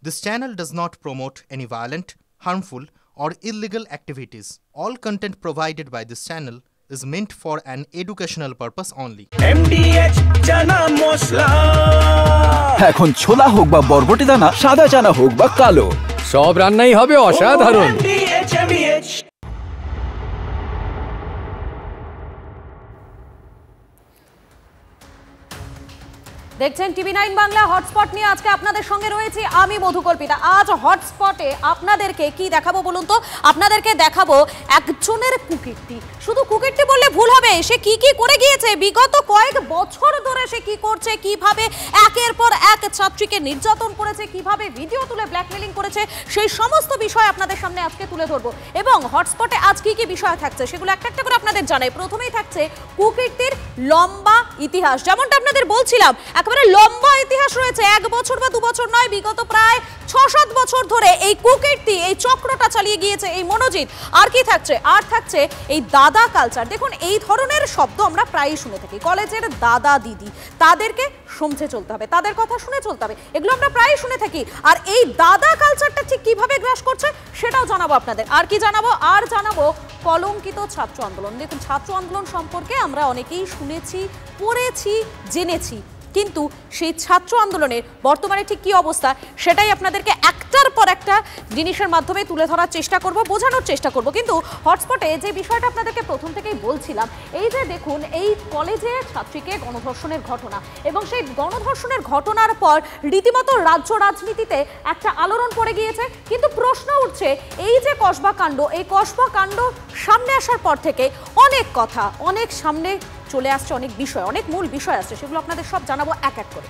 This channel does not promote any violent, harmful, or illegal activities. All content provided by this channel is meant for an educational purpose only. MDH chana masala এখন ছোলা হোক বা বরবটি দানা, সাদা চানা হোক বা কালো, সব রান্নাই হবে অসাধারণ। MDH দেখছেন টিভি9 বাংলা হটস্পট নিয়ে আজকে আপনাদের সঙ্গে রয়েছি আমি মধুকল্পিতা। আজ হটস্পটে আপনাদেরকে কি দেখাবো বলুন তো? আপনাদেরকে দেখাবো একজনের কুকীর্তি। শুধু কুকীর্তি বললে ভুল হবে, সে কি কি করে গিয়েছে, বিগত কয়েক বছর ধরে সে কি করছে, কিভাবে একের পর এক ছাত্রীকে নির্যাতন করেছে, কিভাবে ভিডিও তুলে ব্ল্যাকমেলিং করেছে, সেই সমস্ত বিষয় আপনাদের সামনে আজকে তুলে ধরবো। এবং হটস্পটে আজ কি কি বিষয় থাকছে সেগুলো একটা একটা করে আপনাদের জানাই। প্রথমেই থাকছে কুকীর্তির লম্বা ইতিহাস। যেমনটা আপনাদের বলছিলাম, একেবারে লম্বা ইতিহাস রয়েছে, 1 বছর বা 2 বছর নয়, বিগত প্রায় 6-7 বছর ধরে এই কুকীর্তি, এই চক্রটা চালিয়ে গিয়েছে এই মনোজিৎ। আর কি থাকছে? আর থাকছে এই দাদা কালচার। দেখুন, এই ধরনের শব্দ আমরা প্রায়ই শুনে থাকি। কলেজের দাদা দিদি, তাদেরকে সমঝে চলতে হবে, তাদের কথা শুনে চলতে হবে, এগুলো আমরা প্রায়ই শুনে থাকি। আর এই দাদা কালচারটা ঠিক কিভাবে গ্রাস করছে সেটাও জানাবো আপনাদের। আর কি জানাবো? আর জানাবো কলঙ্কিত ছাত্র আন্দোলন। দেখুন, ছাত্র আন্দোলন সম্পর্কে আমরা অনেকেই শুনেছি, পড়েছি, জেনেছি, কিন্তু সেই ছাত্র আন্দোলনের বর্তমানে ঠিক কি অবস্থা সেটাই আপনাদেরকে একটার পর একটা জিনিসের মাধ্যমে তুলে ধরার চেষ্টা করব, বোঝানোর চেষ্টা করব। কিন্তু হটস্পটে যে বিষয়টা আপনাদেরকে প্রথম থেকেই বলছিলাম, এই যে দেখুন, এই কলেজে ছাত্রীকে গণধর্ষণের ঘটনা, এবং সেই গণধর্ষণের ঘটনার পর রীতিমতো রাজ্য রাজনীতিতে একটা আলোড়ন পড়ে গিয়েছে। কিন্তু প্রশ্ন উঠছে, এই যে কসবা কাণ্ড, এই কসবা কাণ্ড সামনে আসার পর থেকে অনেক কথা, অনেক সামনে চলে আসছে, অনেক বিষয়, অনেক মূল বিষয় আছে, সেগুলো আপনাদের সব জানাবো এক এক করে।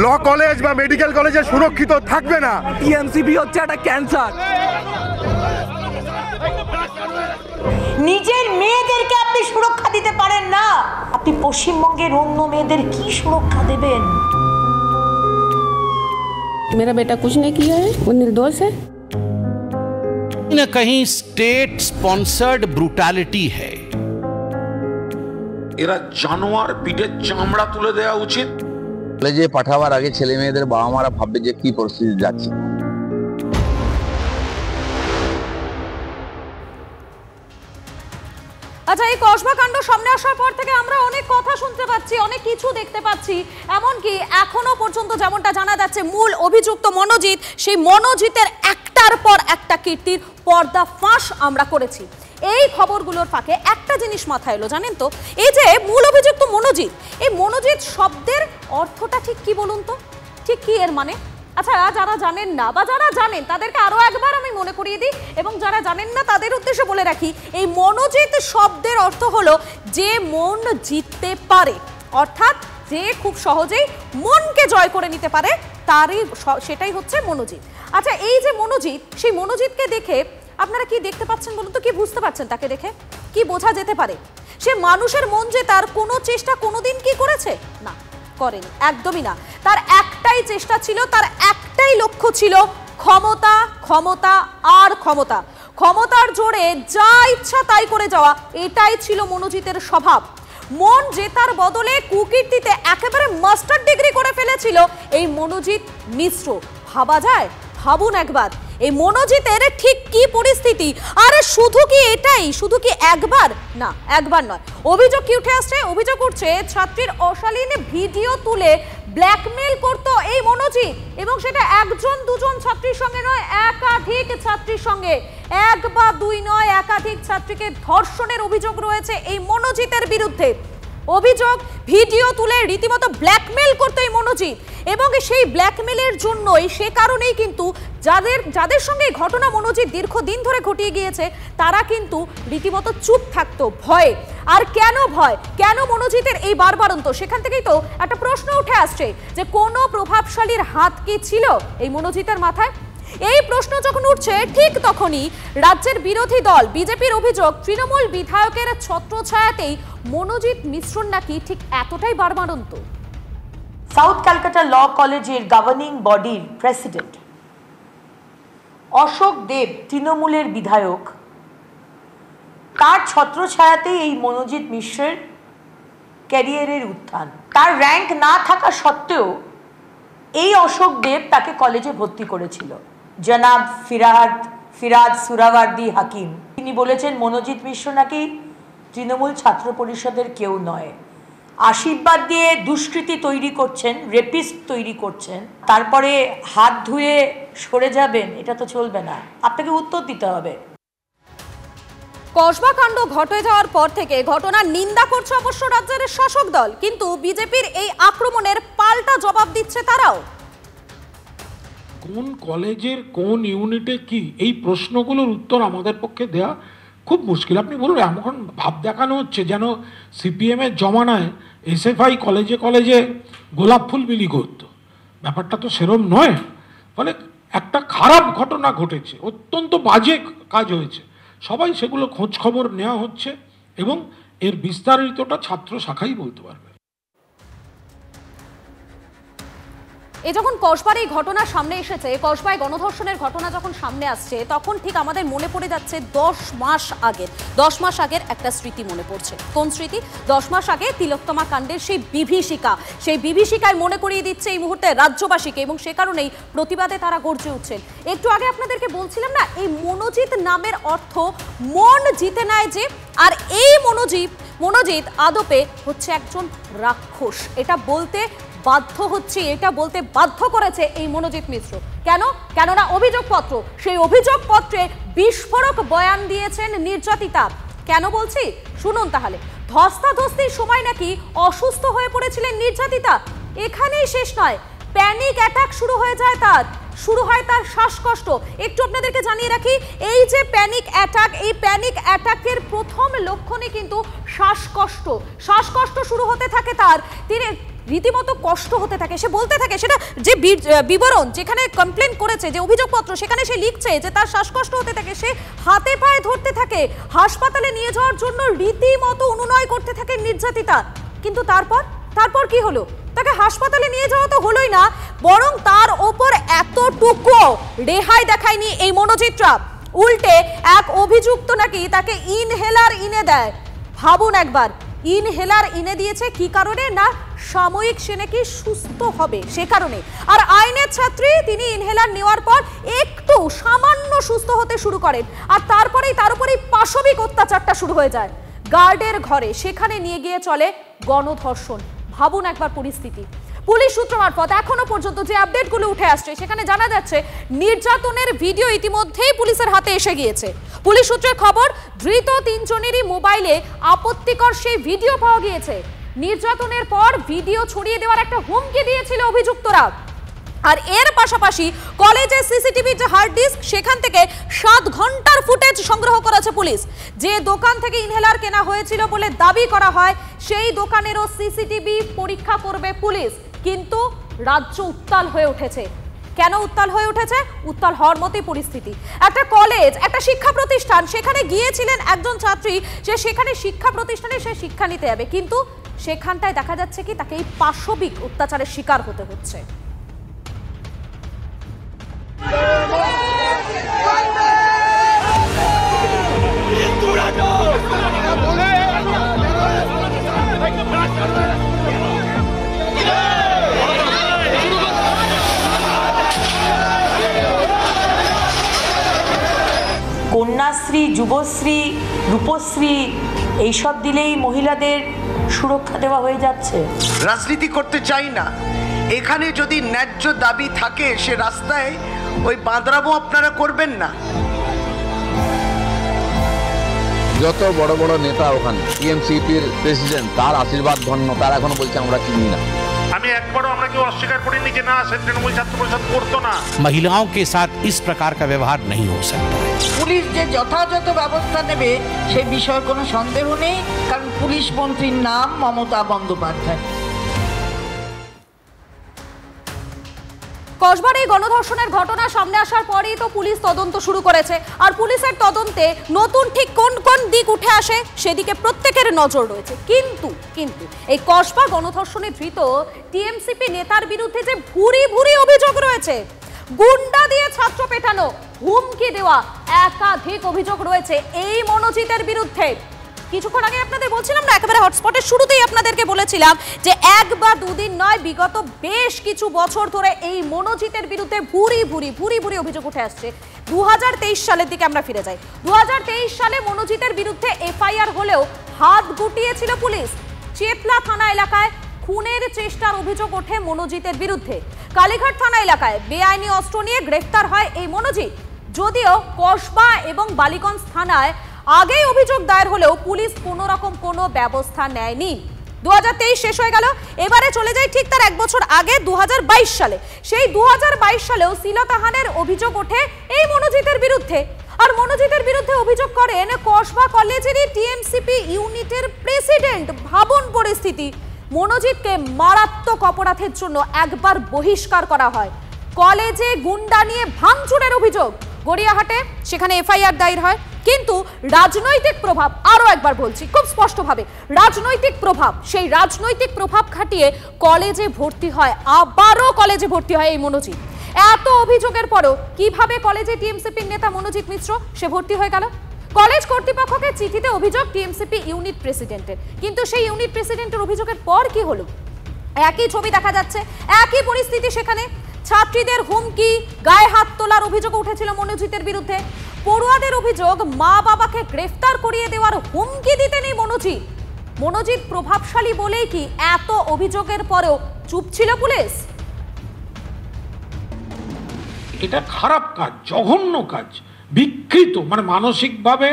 ল কলেজ বা মেডিকেল কলেজে সুরক্ষিত থাকবে না। টিএমসিবি হচ্ছে একটা ক্যান্সার। নিজের মেয়েদেরকে আপনি সুরক্ষা দিতে পারেন না, আপনি পশ্চিমবঙ্গের অন্য মেয়েদের কি সুরক্ষা দেবেন? मेरा बेटा कुछ नहीं किया है, वो निर्दोष है। न कहीं स्टेट स्पॉन्सर्ड ब्रूटैलिटी है। এরা জানোয়ার, পিঠের চামড়া তুলে দেওয়া উচিত। কলেজে পাঠাবার আগে ছেলে মেয়েদের বাবা মারা ভাববে যে কি পরিস্থিতি যাচ্ছে। আচ্ছা, এই কসবা কাণ্ড সামনে আসার পর থেকে আমরা অনেক কথা শুনতে পাচ্ছি, অনেক কিছু দেখতে পাচ্ছি। এমনকি এখনো পর্যন্ত যেমনটা জানা যাচ্ছে, মূল অভিযুক্ত মনোজিৎ, সেই মনোজিতের একটার পর একটা কীর্তির পর্দা ফাঁস আমরা করেছি। এই খবরগুলোর ফাঁকে একটা জিনিস মাথায় এলো, জানেন তো? এই যে মূল অভিযুক্ত মনোজিৎ, এই মনোজিৎ শব্দের অর্থটা ঠিক কি বলুন তো? ঠিক কি এর মানে? আচ্ছা, যারা জানেন না বা যারা জানেন তাদেরকে আরো একবার আমি মনে করিয়ে দিই, এবং যারা জানেন না তাদের উদ্দেশ্যে বলে রাখি, এই মনোজিৎ শব্দের অর্থ হলো যে মন জিততে পারে, অর্থাৎ যে খুব সহজেই মনকে জয় করে নিতে পারে, তারই সেটাই হচ্ছে মনোজিৎ। আচ্ছা, এই যে মনোজিৎ, সেই মনোজিৎকে দেখে আপনারা কি দেখতে পাচ্ছেন বলুন তো? কি বুঝতে পারছেন তাকে দেখে? কি বোঝা যেতে পারে? সে মানুষের মন জেতার কোনো চেষ্টা কোনোদিন কি করেছে? না, করেনি, একদমই না। তার একটাই চেষ্টা ছিল, তার একটাই লক্ষ্য ছিল ক্ষমতা, ক্ষমতা আর ক্ষমতা। ক্ষমতার জোরে যা ইচ্ছা তাই করে যাওয়া, এটাই ছিল মনোজিতের স্বভাব। মন জেতার বদলে কুকীর্তিতে একেবারে মাস্টার ডিগ্রি করে ফেলেছিল এই মনোজিৎ মিশ্র। ভাবা যায়? ভাবুন একবার, এই মনোজিতের ঠিক কি পরিস্থিতি। আরে শুধু কি এটাই? শুধু কি একবার? না, একবার নয়। অভিযোগ কি উঠে আসছে? অভিযোগ উঠছে ছাত্রীর অশালীন ভিডিও তুলে ব্ল্যাকমেল করত এই মনোজিৎ, এবং সেটা 1-2 ছাত্রীর সঙ্গে নয়, একাধিক ছাত্রীর সঙ্গে। 1 বা 2 নয়, একাধিক ছাত্রীকে ধর্ষণের অভিযোগ রয়েছে এই মনোজিতের বিরুদ্ধে। অভিযোগ, ভিডিও তুলে রীতিমতো ব্ল্যাকমেল করতো এই মনোজিৎ, এবং সেই ব্ল্যাকমেলের জন্যই, সে কারণেই কিন্তু যাদের সঙ্গে এই ঘটনা মনোজিৎ দীর্ঘদিন ধরে ঘটিয়ে গিয়েছে, তারা কিন্তু রীতিমতো চুপ থাকতো ভয়ে। আর কেন ভয়, কেন মনোজিতের এই বারবারন্ত? সেখান থেকেই তো একটা প্রশ্ন উঠে আসছে যে কোনো প্রভাবশালীর হাত কি ছিল এই মনোজিতের মাথায়? এই প্রশ্ন যখন উঠছে, ঠিক তখনই রাজ্যের বিরোধী দল বিজেপির অভিযোগ, তৃণমূল বিধায়কের ছত্রছায়াতেই মনোজিৎ মিশ্রণ নাকি ঠিক এতটাই বারবারন্ত। সাউথ ক্যালকাটা ল কলেজের গভর্নিং বডির প্রেসিডেন্ট অশোক দেব, তৃণমূলের বিধায়ক, তার ছত্রছায়াতেই এই মনোজিৎ মিশ্রের ক্যারিয়ারের উত্থান। তার র্যাঙ্ক না থাকা সত্ত্বেও এই অশোক দেব তাকে কলেজে ভর্তি করেছিল, জনাব ফিরাদ সুরাওয়ার্দী হাকিম। তিনি বলেছেন মনোজিৎ মিশ্র নাকি তৃণমূল ছাত্র পরিষদের কেউ নয়। আশীর্বাদ দিয়ে দুষ্কৃতী তৈরি করছেন, রেপিস্ট তৈরি করছেন, তারপরে হাত ধুয়ে সরে যাবেন, এটা তো চলবে না, আপনাকে উত্তর দিতে হবে। কসবা কাণ্ড ঘটে যাওয়ার পর থেকে ঘটনার নিন্দা করছে অবশ্য রাজ্যের শাসক দল, কিন্তু বিজেপির এই আক্রমণের পাল্টা জবাব দিচ্ছে তারাও। কোন কলেজের কোন ইউনিটে কি, এই প্রশ্নগুলোর উত্তর আমাদের পক্ষে দেয়া খুব মুশকিল। আপনি বলুন, এমন ভাব দেখানো হচ্ছে যেন সিপিএমের জমানায় এসএফআই কলেজে কলেজে গোলাপ ফুল বিলি করত। ব্যাপারটা তো সেরম নয়। ফলে একটা খারাপ ঘটনা ঘটেছে, অত্যন্ত বাজে কাজ হয়েছে, সবাই সেগুলো খোঁজ খবর নেওয়া হচ্ছে এবং এর বিস্তারিতটা ছাত্র শাখাই বলতে পারবে। এ যখন কসবার এই ঘটনা সামনে এসেছে, কসবায় গণধর্ষণের ঘটনা যখন সামনে আসছে, তখন ঠিক আমাদের মনে পড়ে যাচ্ছে 10 মাস আগের একটা স্মৃতি মনে পড়ছে। কোন স্মৃতি? 10 মাস আগে তিলোত্তমা কাণ্ডের সেই বিভীষিকায় মনে করিয়ে দিচ্ছে এই মুহূর্তে রাজ্যবাসীকে, এবং সে কারণেই প্রতিবাদে তারা গর্জে উঠছেন। একটু আগে আপনাদেরকে বলছিলাম না, এই মনোজিৎ নামের অর্থ মন জিতে নেয় যে, আর এই মনোজিৎ আদপে হচ্ছে একজন রাক্ষস। এটা বলতে বাধ্য করেছে এই মনোজিৎ মিশ্র। কেননা অভিযোগপত্র, সেই অভিযোগপত্রে বিস্ফোরক বয়ান দিয়েছেন নির্যাতিতা। কেন বলছি শুনুন তাহলে। ধস্তাধস্তির সময় নাকি অসুস্থ হয়ে পড়েছিলেন নির্যাতিতা। এখানেই শেষ নয়, প্যানিক অ্যাটাক শুরু হয় তার শ্বাসকষ্ট। একটু আপনাদেরকে জানিয়ে রাখি, এই যে প্যানিক অ্যাটাকের প্রথম লক্ষণই কিন্তু শ্বাসকষ্ট শুরু হতে থাকে তার। তিনি রীতিমতো কষ্ট হতে থাকে, সে বলতে থাকে, সেটা যে বিবরণ যেখানে কমপ্লেন করেছে, যে অভিযোগপত্র, সেখানে সে লিখছে যে তার শ্বাসকষ্ট হতে থাকে, সে হাতে পায়ে ধরতে থাকে, হাসপাতালে নিয়ে যাওয়ার জন্য রীতিমতো অনুনয় করতে থাকে নির্যাতিতা। কিন্তু তারপর কি হলো? তাকে হাসপাতালে নিয়ে যাওয়া তো হলোই না, বরং তার ওপর এতটুকু রেহাই দেখায়নি এই মনোজিৎরা। উল্টে এক অভিযুক্ত নাকি তাকে ইনহেলার এনে দেয়। ভাবুন একবার, ইনহেলার এনে দিয়েছে কি কারণে? না সাময়িক সে নাকি সুস্থ হবে সে কারণে। আর আইনের ছাত্রী, তিনি ইনহেলার নেওয়ার পর একটু সামান্য সুস্থ হতে শুরু করেন, আর তারপরেই তার উপরেই পাশবিক অত্যাচারটা শুরু হয়ে যায় গার্ডের ঘরে। সেখানে নিয়ে গিয়ে চলে গণধর্ষণ। ভাবুন একবার পরিস্থিতি। পুলিশ সূত্র মারফত এখনো পর্যন্ত যে আপডেটগুলো উঠে আসছে, সেখানে জানা যাচ্ছে নির্যাতনের ভিডিও ইতিমধ্যেই পুলিশের হাতে এসে গিয়েছে। পুলিশ সূত্রের খবর, ধৃত 3 জনেরই মোবাইলে আপত্তিকর সেই ভিডিও পাওয়া গিয়েছে। নির্যাতনের পর ভিডিও ছড়িয়ে দেওয়ার একটা হুমকি দিয়েছিল অভিযুক্তরা। আর এর পাশাপাশি কলেজের সিসিটিভি যে হার্ড ডিস্ক, সেখান থেকে 7 ঘন্টার ফুটেজ সংগ্রহ করেছে পুলিশ। যে দোকান থেকে ইনহেলার কেনা হয়েছিল বলে দাবি করা হয়, সেই দোকানেরও সিসিটিভি পরীক্ষা করবে পুলিশ। কিন্তু রাজ্য উত্তাল হয়ে উঠেছে। কেন উত্তাল হয়ে উঠেছে? উত্তাল হওয়ার মতোই পরিস্থিতি। একটা কলেজ, একটা শিক্ষা প্রতিষ্ঠান, সেখানে গিয়েছিলেন একজন ছাত্রী, যে সেখানে শিক্ষা প্রতিষ্ঠানে সে শিক্ষা নিতে যাবে, কিন্তু সেখানটায় দেখা যাচ্ছে কি তাকে এই পাশবিক অত্যাচারের শিকার হতে হচ্ছে। কন্যাশ্রী, যুবশ্রী, রূপশ্রী এইসব দিলেই মহিলাদের সুরক্ষা দেওয়া হয়ে যাচ্ছে। রাজনীতি করতে চাই না, এখানে যদি ন্যায্য দাবি থাকে সে রাস্তায় ওই বাঁদরামো আপনারা করবেন না। যত বড় বড় নেতা ওখানে, টিএমসিপির প্রেসিডেন্ট, তার আশীর্বাদ ধন্য, তার এখনো বলছে আমরা চিনি না। আমি একবারও আমরা কেউ অস্বীকার করিনি যে না, সে তৃণমূল ছাত্র পরিষদ করতো না। महिलाओं के साथ इस प्रकार का व्यवहार नहीं हो सकता है। পুলিশ যে যথাযথ ব্যবস্থা নেবে সে বিষয়ে কোনো সন্দেহ নেই, কারণ পুলিশ মন্ত্রীর নাম মমতা বন্দ্যোপাধ্যায়। কসবার এই গণধর্ষণের ঘটনা সামনে আসার পরেই তো পুলিশ তদন্ত শুরু করেছে। আর পুলিশের তদন্তে নতুন ঠিক কোন কোন দিক উঠে আসে সেদিকে প্রত্যেকের নজর রয়েছে। কিন্তু এই কসবা গণধর্ষণে ধৃত টিএমসিপি নেতার বিরুদ্ধে যে ভুরি ভুরি অভিযোগ রয়েছে, গুন্ডা দিয়ে ছাত্র পেটানো, হুমকি দেওয়া, একাধিক অভিযোগ রয়েছে এই মনোজিতের বিরুদ্ধে। কিছুক্ষণ আগে আপনাদের বলছিলাম না, একেবারে হটস্পটের শুরুতেই আপনাদেরকে বলেছিলাম যে এক বা দুদিন নয়, বিগত বেশ কিছু বছর ধরে এই মনোজিতের বিরুদ্ধে ভুরি ভুরি অভিযোগ উঠে আসছে। 2023 সালের দিকে আমরা ফিরে যাই। 2023 সালে মনোজিতের বিরুদ্ধে এফআইআর হলেও হাত গুটিয়েছিল পুলিশ। চেতলা থানা এলাকায় খুনের চেষ্টার অভিযোগ ওঠে মনোজিতের বিরুদ্ধে। কালীঘাট থানা এলাকায় বেআইনি অস্ত্র নিয়ে গ্রেফতার হয় এই মনোজিৎ। যদিও কসবা এবং বালিগঞ্জ থানায় আগেই অভিযোগ দায়ের হলেও পুলিশ কোনো রকম কোনো ব্যবস্থা নেয়নি। 2023 শেষ হয়ে গেল, এবারে চলে যাই ঠিক তার এক বছর আগে 2022 সালে। সেই 2022 সালেও শ্লীলতাহানির অভিযোগ ওঠে এই মনোজিতের বিরুদ্ধে। আর মনোজিতের বিরুদ্ধে অভিযোগ করেন কসবা কলেজেরই টিএমসিপি ইউনিটের প্রেসিডেন্ট। ভাবুন পরিস্থিতি, মনোজিৎকে মারাত্মক অপরাধের জন্য একবার বহিষ্কার করা হয়। কলেজে গুন্ডা নিয়ে ভাঙচুরের অভিযোগ গড়িয়াহাটে, সেখানে এফআইআর দায়ের হয়। কিন্তু রাজনৈতিক প্রভাব, আরো একবার বলছি খুব স্পষ্টভাবে, রাজনৈতিক প্রভাব, সেই রাজনৈতিক প্রভাব খাটিয়ে কলেজে ভর্তি হয়, আবারও কলেজে ভর্তি হয় এই মনোজিৎ। এত অভিযোগের পরও কিভাবে কলেজে টিএমসিপির নেতা মনোজিৎ মিশ্র সে ভর্তি হয়ে গেল? কলেজ কর্তৃপক্ষকে চিঠিতে অভিযোগ টিএমসিপি ইউনিট প্রেসিডেন্টের, কিন্তু সেই ইউনিট প্রেসিডেন্টের অভিযোগের পর কি হলো? একই ছবি দেখা যাচ্ছে, একই পরিস্থিতি সেখানে। ছাত্রীদের হুমকি, গায়ে হাত তোলার অভিযোগ উঠেছিল মনোজিতের বিরুদ্ধে। পড়ুয়াদের অভিযোগ মা বাবাকে গ্রেফতার করিয়ে দেওয়ার হুমকি দিতেন এই মনোজিৎ। মনোজিৎ প্রভাবশালী বলেই কি এত অভিযোগের পরেও চুপ ছিল পুলিশ? এটা খারাপ কাজ, জঘন্য কাজ, বিকৃত, মানে মানসিকভাবে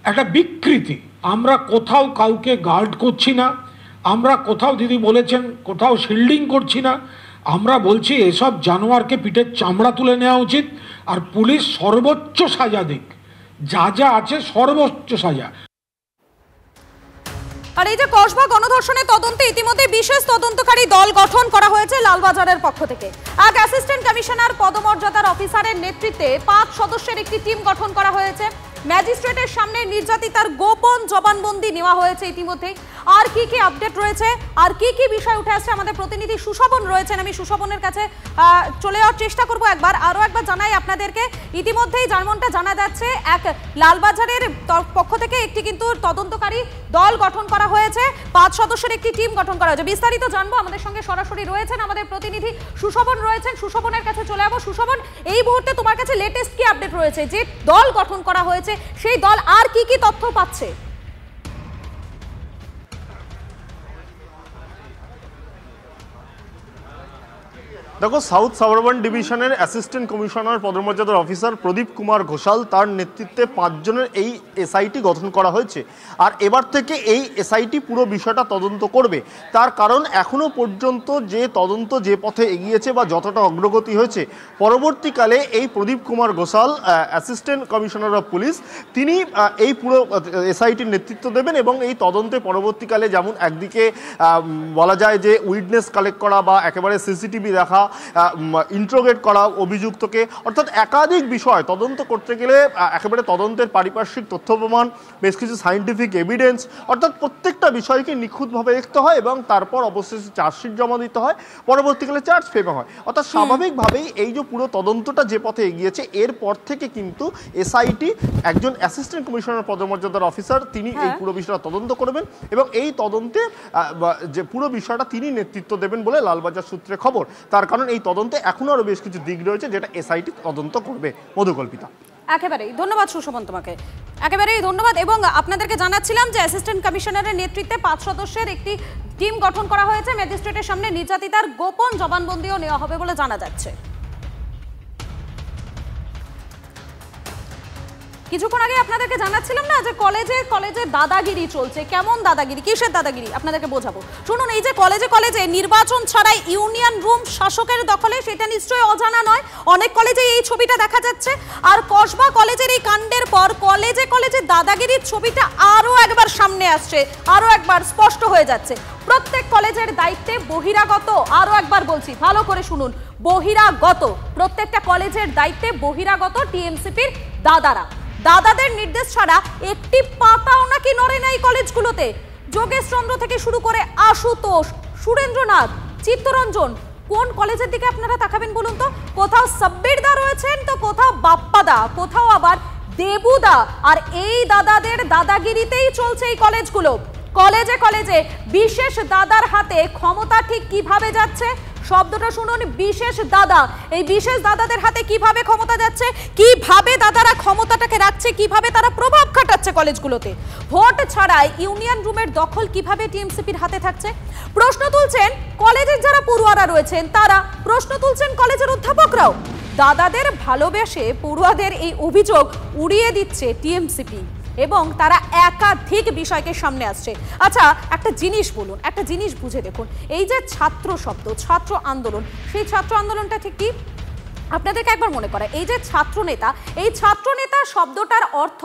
একটা বিকৃতি। আমরা কোথাও কাউকে গার্ড করছি না, আমরা কোথাও, দিদি বলেছেন, কোথাও শিল্ডিং করছি না। আমরা বলছি এসব জানোয়ারকে পিঠের চামড়া তুলে নেওয়া উচিত, আর পুলিশ সর্বোচ্চ সাজা দিক, যা যা আছে সর্বোচ্চ সাজা। আর এই যে কসবা গণধর্ষণের তদন্তে ইতিমধ্যে বিশেষ তদন্তকারী দল গঠন করা হয়েছে লালবাজারের পক্ষ থেকে। এক অ্যাসিস্ট্যান্ট কমিশনার পদমর্যাদার অফিসারের নেতৃত্বে 5 সদস্যের একটি টিম গঠন করা হয়েছে। ম্যাজিস্ট্রেটের সামনে নির্যাতিতার গোপন জবানবন্দি নেওয়া হয়েছে ইতিমধ্যেই। আর কি কি আপডেট রয়েছে, আর কি কি বিষয় উঠে আসছে, আমাদের প্রতিনিধি সুশোভন রয়েছেন, আমি সুশোভনের কাছে চলে যাওয়ার চেষ্টা করব। আরও একবার জানাই আপনাদেরকে, ইতিমধ্যেই যেমনটা জানা যাচ্ছে, এক লালবাজারের পক্ষ থেকে একটি কিন্তু তদন্তকারী দল গঠন করা হয়েছে, 5 সদস্যের একটি টিম গঠন করা হয়েছে। বিস্তারিত জানবো, আমাদের সঙ্গে সরাসরি রয়েছেন আমাদের প্রতিনিধি সুশোভন রয়েছেন। সুশোভনের কাছে চলে যাবো। সুশোভন, এই মুহূর্তে তোমার কাছে লেটেস্ট কি আপডেট রয়েছে? যে দল গঠন করা হয়েছে সেই দল আর কি কি তথ্য পাচ্ছে? দেখো, সাউথ সাবারবান ডিভিশনের অ্যাসিস্ট্যান্ট কমিশনার পদমর্যাদার অফিসার প্রদীপ কুমার ঘোষাল, তার নেতৃত্বে 5 জনের এই এসআইটি গঠন করা হয়েছে। আর এবার থেকে এই এসআইটি পুরো বিষয়টা তদন্ত করবে। তার কারণ এখনো পর্যন্ত যে তদন্ত যে পথে এগিয়েছে বা যতটা অগ্রগতি হয়েছে, পরবর্তীকালে এই Pradip Kumar Ghoshal, assistant commissioner of police, তিনি এই পুরো এসআইটির নেতৃত্ব দেবেন। এবং এই তদন্তে পরবর্তীকালে যেমন একদিকে বলা যায় যে উইটনেস কালেক্ট করা বা একেবারে সিসিটিভি দেখা, ইন্ট্রোগেট করা অভিযুক্তকে, অর্থাৎ একাধিক বিষয় তদন্ত করতে গেলে একেবারে তদন্তের পারিপার্শ্বিক তথ্য প্রমাণ, বেশ কিছু সায়েন্টিফিক এভিডেন্স, অর্থাৎ প্রত্যেকটা বিষয়কে নিখুঁতভাবে দেখতে হয় এবং তারপর অবশেষে চার্জশিট জমা দিতে হয়, পরবর্তীকালে চার্জ ফ্রেমে হয়। অর্থাৎ স্বাভাবিকভাবেই এই যে পুরো তদন্তটা যে পথে এগিয়েছে, এরপর থেকে কিন্তু এসআইটি একজন অ্যাসিস্ট্যান্ট কমিশনার পদমর্যাদার অফিসার, তিনি এই পুরো বিষয়টা তদন্ত করবেন এবং এই তদন্তে যে পুরো বিষয়টা তিনি নেতৃত্ব দেবেন বলে লালবাজার সূত্রে খবর। তার কারণ এই তদন্তে এখনো আরো বেশ কিছু দিক রয়েছে যেটা এসআইটি তদন্ত করবে। মধুকল্পিতা, একেবারেই ধন্যবাদ সুশোভন তোমাকে, একেবারেই ধন্যবাদ। এবং আপনাদেরকে জানাচ্ছিলাম যে অ্যাসিস্ট্যান্ট কমিশনারের নেতৃত্বে 5 সদস্যের একটি টিম গঠন করা হয়েছে। ম্যাজিস্ট্রেটের সামনে নির্যাতিতার গোপন জবানবন্দিও নেওয়া হবে বলে জানা যাচ্ছে। কিছুক্ষণ আগে আপনাদেরকে জানাচ্ছিলাম না যে কলেজে দাদাগিরি চলছে। কেমন দাদাগিরি, কিসের দাদাগিরি আপনাদেরকে বোঝাবো। শুনুন, এই যে কলেজে নির্বাচন ছাড়াই ইউনিয়ন রুম শাসকের দখলে, সেটা নিশ্চয়ই অজানা নয়। অনেক কলেজে এই ছবিটা দেখা যাচ্ছে। আর কসবা কলেজের এই কাণ্ডের পর কলেজে দাদাগিরির ছবিটা আরো একবার সামনে আসছে, আরো একবার স্পষ্ট হয়ে যাচ্ছে। প্রত্যেক কলেজের দায়িত্বে বহিরাগত, আরো একবার বলছি ভালো করে শুনুন, বহিরাগত, প্রত্যেকটা কলেজের দায়িত্বে বহিরাগত টিএমসিপির দাদারা। দাদাদের নির্দেশ ছাড়া একটি পাতাও নাকি নড়ে নাই কলেজগুলোতে। যোগেশ চন্দ্র থেকে শুরু করে আশুতোষ, সুরেন্দ্রনাথ, চিত্তরঞ্জন, কোন কলেজের দিকে আপনারা তাকাবেন বলুন তো? কোথাও সাব্বির দা রয়েছেন, তো কোথাও বাপ্পা দা, কোথাও আবার দেবুদা আর এই দাদাদের দাদাগিরিতেই চলছে এই কলেজগুলো। কলেজে কলেজে বিশেষ দাদার হাতে ক্ষমতা ঠিক কিভাবে যাচ্ছে, শব্দটা শুনুন, বিশেষ দাদা। এই বিশেষ দাদাদের হাতে কিভাবে ক্ষমতা যাচ্ছে, কিভাবে দাদারা ক্ষমতাটাকে রাখছে, কিভাবে তারা প্রভাব খাটাচ্ছে কলেজগুলোতে। ভোট ছাড়াই ইউনিয়ন রুমের দখল কিভাবে টিএমসিপির হাতে থাকছে প্রশ্ন তুলছেন কলেজের যারা পড়ুয়ারা রয়েছেন তারা, প্রশ্ন তুলছেন কলেজের অধ্যাপকরাও। দাদাদের ভালোবেসে পড়ুয়াদের এই অভিযোগ উড়িয়ে দিচ্ছে টিএমসিপি এবং তারা একাধিক বিষয়কে সামনে আসছে। আচ্ছা একটা জিনিস বলুন, একটা জিনিস বুঝে দেখুন, এই যে ছাত্র শব্দ, ছাত্র আন্দোলন, সেই ছাত্র আন্দোলনটা ঠিক কি আপনাদেরকে একবার মনে করে। এই যে ছাত্রনেতা, এই ছাত্রনেতা শব্দটার অর্থ,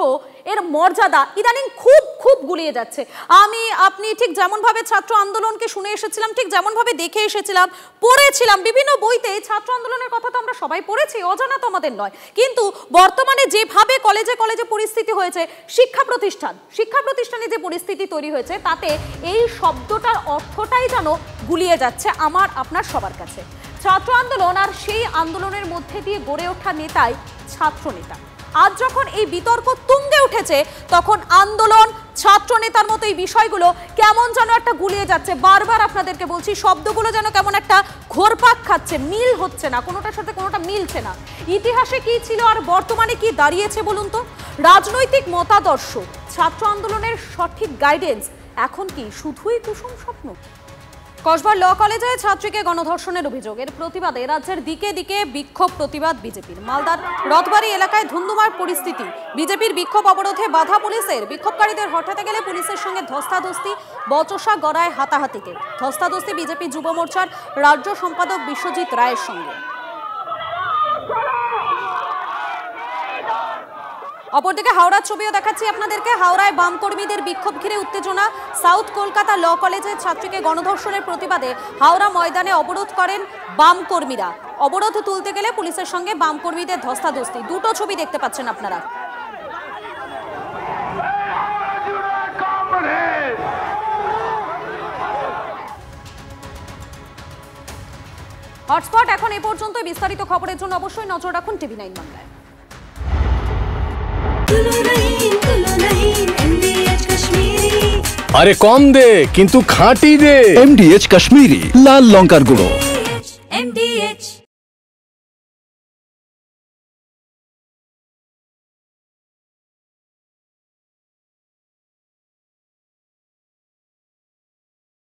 এর মর্যাদা ইদানিং খুব খুব গুলিয়ে যাচ্ছে। আমি আপনি ঠিক যেমনভাবে ছাত্র আন্দোলনকে শুনে এসেছিলাম, ঠিক যেমনভাবে দেখে এসেছিলাম, পড়েছিলাম বিভিন্ন বইতে, ছাত্র আন্দোলনের কথা তো আমরা সবাই পড়েছি, অজানা তো আমাদের নয়। কিন্তু বর্তমানে যেভাবে কলেজে কলেজে পরিস্থিতি হয়েছে, শিক্ষা প্রতিষ্ঠানে যে পরিস্থিতি তৈরি হয়েছে, তাতে এই শব্দটার অর্থটাই যেন গুলিয়ে যাচ্ছে আমার আপনার সবার কাছে। ছাত্র আন্দোলন আর সেই আন্দোলনের মধ্যে দিয়ে গড়ে ওঠা নেতাই ছাত্র নেতা। আজ যখন এই বিতর্ক তুঙ্গে উঠেছে, তখন আন্দোলন, ছাত্র নেতার মতো এই বিষয়গুলো কেমন যেন একটা গুলিয়ে যাচ্ছে। বারবার আপনাদেরকে বলছি, শব্দগুলো যেন কেমন একটা ঘোরপাক খাচ্ছে, মিল হচ্ছে না, কোনোটার সাথে কোনোটা মিলছে না। ইতিহাসে কি ছিল আর বর্তমানে কি দাঁড়িয়েছে বলুন তো। রাজনৈতিক মতাদর্শ, ছাত্র আন্দোলনের সঠিক গাইডেন্স এখন কি শুধুই কুসুম স্বপ্ন? কসবার ল কলেজে ছাত্রীকে গণধর্ষণের অভিযোগের প্রতিবাদে রাজ্যের দিকে দিকে বিক্ষোভ প্রতিবাদ বিজেপির। মালদার রথবাড়ি এলাকায় ধুন্ধুমার পরিস্থিতি, বিজেপির বিক্ষোভ অবরোধে বাধা পুলিশের। বিক্ষোভকারীদের হঠাতে গেলে পুলিশের সঙ্গে ধস্তাধস্তি, বচসা গড়ায় হাতাহাতিতে। ধস্তাধস্তি বিজেপি যুব মোর্চার রাজ্য সম্পাদক বিশ্বজিৎ রায়ের সঙ্গে। অপরদিকে হাওড়ার ছবিও দেখাচ্ছি আপনাদেরকে। হাওড়ায় বাম কর্মীদের বিক্ষোভ ঘিরে উত্তেজনা। সাউথ কলকাতা ল কলেজের ছাত্রীকে গণধর্ষণের প্রতিবাদে হাওড়া ময়দানে অবরোধ করেন বাম কর্মীরা। অবরোধ তুলতে গেলে পুলিশের সঙ্গে বাম কর্মীদের ধস্তাধস্তি। দুটো ছবি দেখতে পাচ্ছেন আপনারা। হটস্পট এখন এ পর্যন্ত। বিস্তারিত খবরের জন্য অবশ্যই নজর রাখুন TV9 বাংলায়। আরে কম দে কিন্তু খাঁটি দে। MDH কাশ্মীরি লাল লঙ্কার গুঁড়ো।